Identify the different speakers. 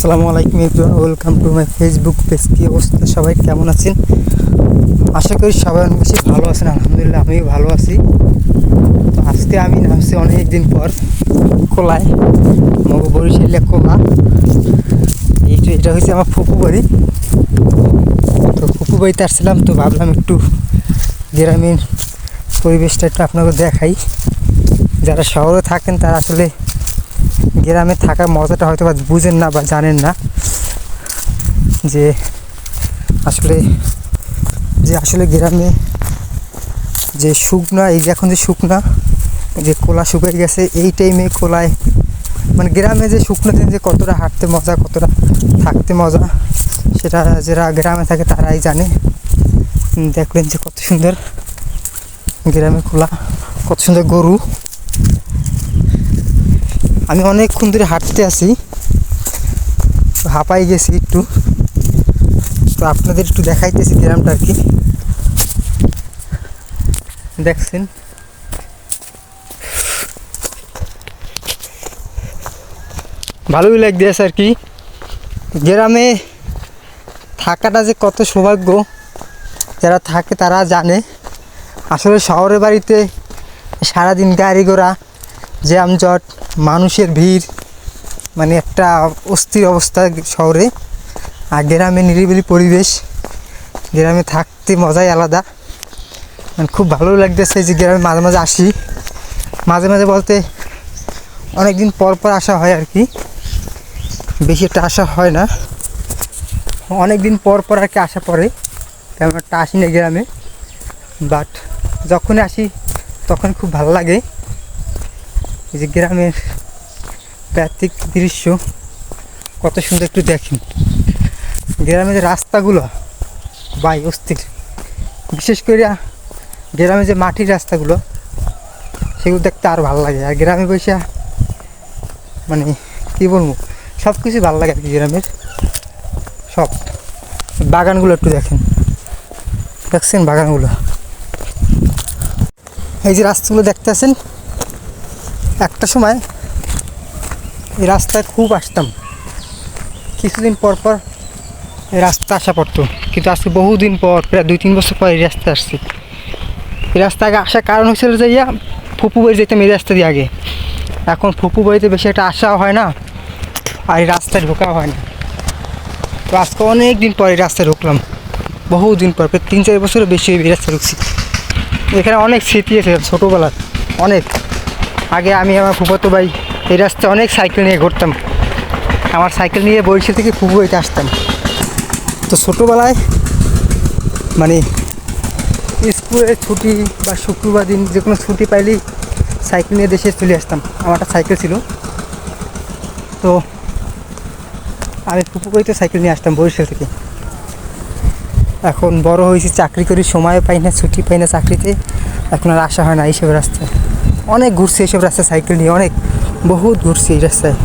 Speaker 1: আসসালামু আলাইকুম everyone, welcome to my Facebook page. কি অবস্থা সবাই, কেমন আছেন? আশা করি সবাই অনেক বেশি ভালো আছেন। আলহামদুলিল্লাহ আমিও ভালো আছি। তো আজকে আমি নামছি অনেক দিন পর কোলায়, মগ বরিশালে কোলা। এটা হচ্ছে আমার ফুপু বাড়ি। তো ফুপু বাড়িতে আসছিলাম, তো ভাবলাম একটু গ্রামীণ পরিবেশটা একটু আপনাকে দেখাই। যারা শহরে থাকেন তারা আসলে গ্রামে থাকার মজাটা হয়তো বা বুঝেন না বা জানেন না, যে আসলে গ্রামে যে শুকনা, এই যে এখন যে শুকনা যে কোলা শুকিয়ে গেছে, এই টাইমে কোলায় মানে গ্রামে যে শুকনো দিন যে কতটা হাঁটতে মজা, কতটা থাকতে মজা, সেটা যারা গ্রামে থাকে তারাই জানে। দেখলেন যে কত সুন্দর গ্রামে কোলা, কত সুন্দর গরু। আমি অনেকক্ষণ ধরে হাঁটতে আসি, হাঁপাই গেছি একটু। তো আপনাদের একটু দেখাইতেছি গ্রামটা আর কি। দেখছেন ভালোই লাগতেছে আর কি। গ্রামে থাকাটা যে কত সৌভাগ্য, যারা থাকে তারা জানে। আসলে শহরের বাড়িতে সারাদিন গাড়ি ঘোড়া, জ্যামজট, মানুষের ভিড়, মানে একটা অস্থির অবস্থা শহরে। আর গ্রামে নিরিবিলি পরিবেশ, গ্রামে থাকতে মজাই আলাদা। মানে খুব ভালো লাগতেছে যে গ্রামে মাঝে মাঝে আসি। মাঝে মাঝে বলতে অনেক দিন পর পর আসা হয় আর কি, বেশি একটা আসা হয় না। অনেক দিন পর পর আর কি আসা পড়ে, তেমন একটা আসি না গ্রামে। বাট যখনই আসি তখন খুব ভালো লাগে। এই যে গ্রামের প্রাকৃতিক দৃশ্য কত সুন্দর, একটু দেখেন। গ্রামের যে রাস্তাগুলো ভাই অস্থির, বিশেষ করে গ্রামে যে মাটির রাস্তাগুলো, সেগুলো দেখতে আরও ভালো লাগে। আর গ্রামে বসে মানে কী বলবো, সব কিছুই ভালো লাগে আর কি। গ্রামের সব বাগানগুলো একটু দেখেন, দেখছেন বাগানগুলো। এই যে রাস্তাগুলো দেখতে আছেন, একটা সময় এই রাস্তায় খুব আসতাম, কিছুদিন পর পর এই রাস্তা আসা পড়তো। কিন্তু আজকে বহুদিন পর, প্রায় 2-3 বছর পর এই রাস্তায় আসছি। এই রাস্তা আগে আসার কারণ হচ্ছিল যে ফুপু বাড়ি যেতাম এই রাস্তা দিয়ে আগে। এখন ফুপু বাড়িতে বেশি একটা আসাও হয় না, আর এই রাস্তায় ঢোকাও হয় না। তো আজকে অনেক দিন পর এই রাস্তায় ঢুকলাম, বহুদিন পর, প্রায় 3-4 বছরের বেশি এই রাস্তায় ঢুকছি। এখানে অনেক স্মৃতি আছে ছোটোবেলার, অনেক আগে আমি আমার ফুফাতো ভাই এই রাস্তায় অনেক সাইকেল নিয়ে ঘুরতাম। আমার সাইকেল নিয়ে বরিশাল থেকে ফুপু বাড়িতে আসতাম। তো ছোটোবেলায় মানে স্কুলের ছুটি বা শুক্রবার দিন যে কোনো ছুটি পাইলেই সাইকেল নিয়ে দেশে চলে আসতাম। আমার একটা সাইকেল ছিল, তো আমি ফুপু বাড়িতে সাইকেল নিয়ে আসতাম বরিশাল থেকে। এখন বড় হয়েছি, চাকরি করি, সময় পাই না, ছুটি পাই না চাকরিতে, এখন আর আসা হয় না এইসব রাস্তায়। অনেক ঘুরছি এইসব রাস্তায় সাইকেল নিয়ে, অনেক বহুত ঘুরছি এই রাস্তায়।